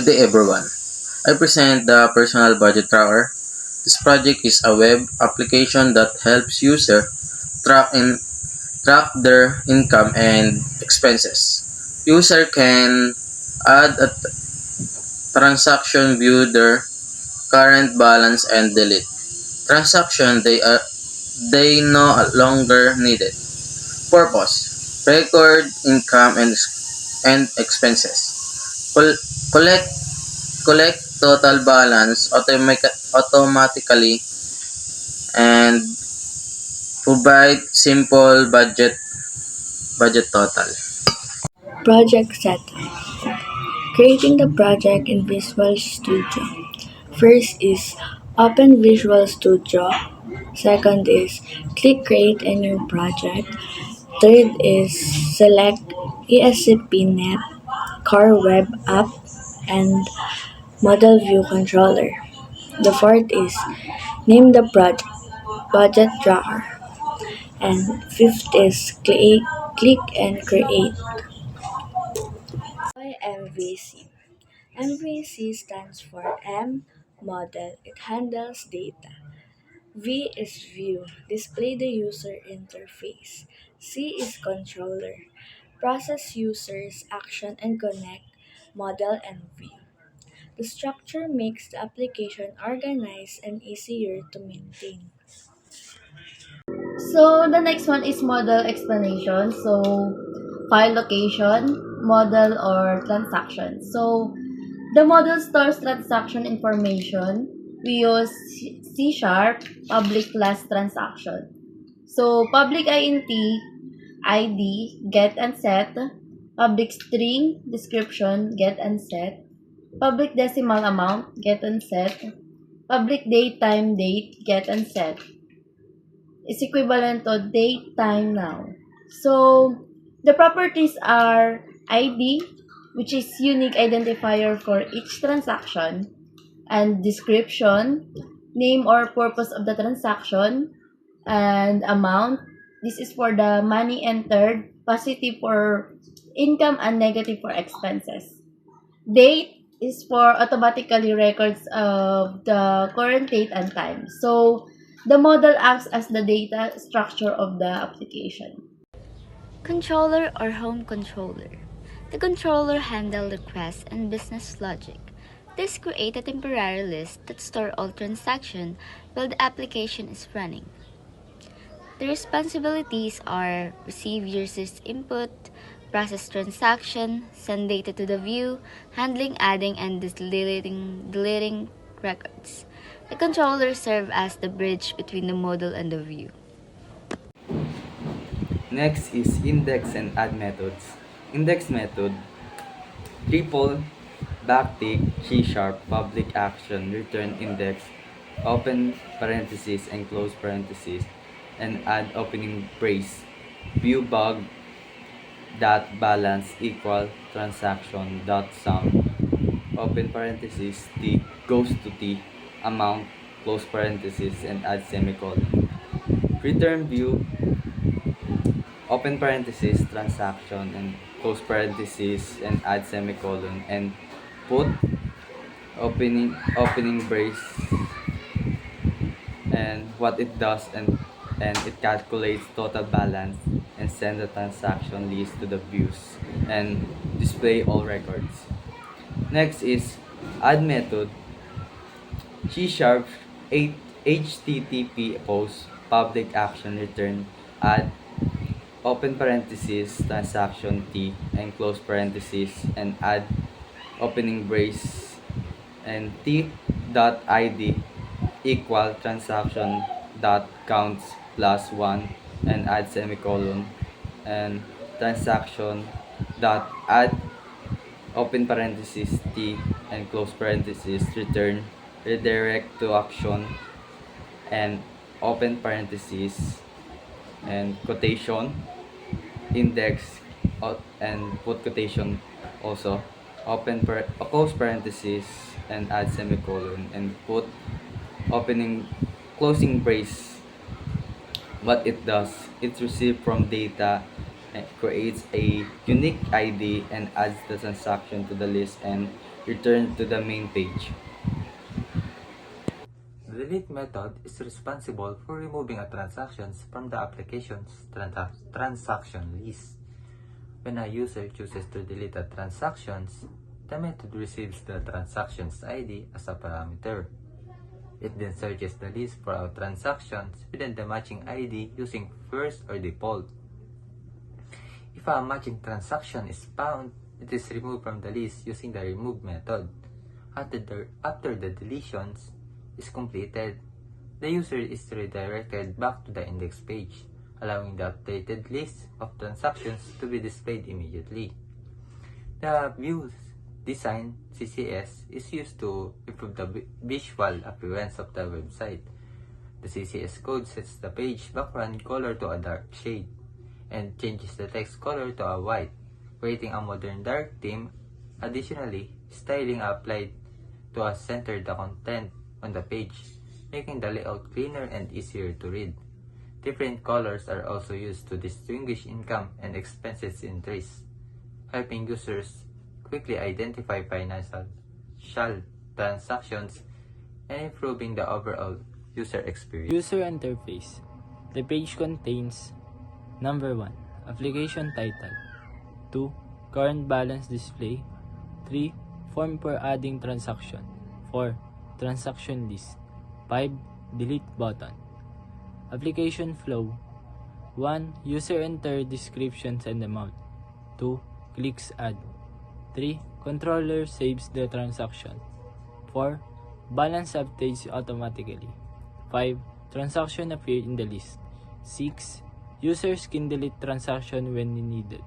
Good day everyone. I present the Personal Budget Tracker. This project is a web application that helps users track their income and expenses. User can add a transaction, view their current balance and delete transaction they no longer needed. Purpose: record income and expenses. Collect total balance automatically and provide simple budget total. Project Setup. Creating the project in Visual Studio. First is open Visual Studio. Second is click create a new project. Third is select ESCP.NET, Core Web App, and Model View Controller. The fourth is name the project, Budget Tracker. And fifth is click and create. Why MVC? MVC stands for M, model. It handles data. V is view, display the user interface. C is controller, process users, action and connect, model and view. The structure makes the application organized and easier to maintain. So the next one is model explanation. So file location, model or transaction. So the model stores transaction information. We use C sharp public class transaction. So public int ID get and set, public string description get and set, public decimal amount get and set, public date time date get and set is equivalent to date time now. So the properties are ID, which is unique identifier for each transaction, and description, name or purpose of the transaction, and amount. This is for the money entered, positive for income and negative for expenses. Date is for automatically records of the current date and time. So the model acts as the data structure of the application. Controller or home controller. The controller handles requests and business logic. This creates a temporary list that stores all transactions while the application is running. The responsibilities are receive users' input, process transaction, send data to the view, handling adding and deleting records. The controller serves as the bridge between the model and the view. Next is index and add methods. Index method, triple, backtick, C sharp, public action, return index, open parenthesis and close parenthesis, and add opening brace. View bug dot balance equal transaction dot sum, open parenthesis, T goes to T, amount, close parenthesis, and add semicolon. Return view, open parenthesis, transaction, and close parenthesis, and add semicolon, and put opening brace, and what it does, and it calculates total balance and send the transaction list to the views and display all records. Next is add method, C sharp 8 HTTP post public action return add open parenthesis transaction T and close parenthesis and add opening brace and T dot ID equal transaction dot counts plus 1 and add semicolon and transaction dot add open parenthesis T and close parenthesis return redirect to action and open parenthesis and quotation index and put quotation also close parenthesis and add semicolon and put opening closing brace. What it does, it receives from data and creates a unique ID and adds the transaction to the list and return to the main page. The delete method is responsible for removing a transaction from the application's transaction list. When a user chooses to delete a transaction, the method receives the transaction's ID as a parameter. It then searches the list for all transactions within the matching ID using first or default. If a matching transaction is found, it is removed from the list using the remove method. After the deletions is completed, the user is redirected back to the index page, allowing the updated list of transactions to be displayed immediately. The Views Design CCS is used to improve the visual appearance of the website. The CCS code sets the page background color to a dark shade and changes the text color to a white, creating a modern dark theme. Additionally, styling applied to center the content on the page, making the layout cleaner and easier to read. Different colors are also used to distinguish income and expenses entries, helping users quickly identify financial transactions and improving the overall user experience. User interface. The page contains number 1. Application title. 2. Current balance display. 3. Form for adding transaction. 4. Transaction list. 5. Delete button. Application flow. 1. User enter descriptions and amount. 2. Clicks add. 3. Controller saves the transaction. 4. Balance updates automatically. 5. Transaction appear in the list. 6. Users can delete transaction when needed.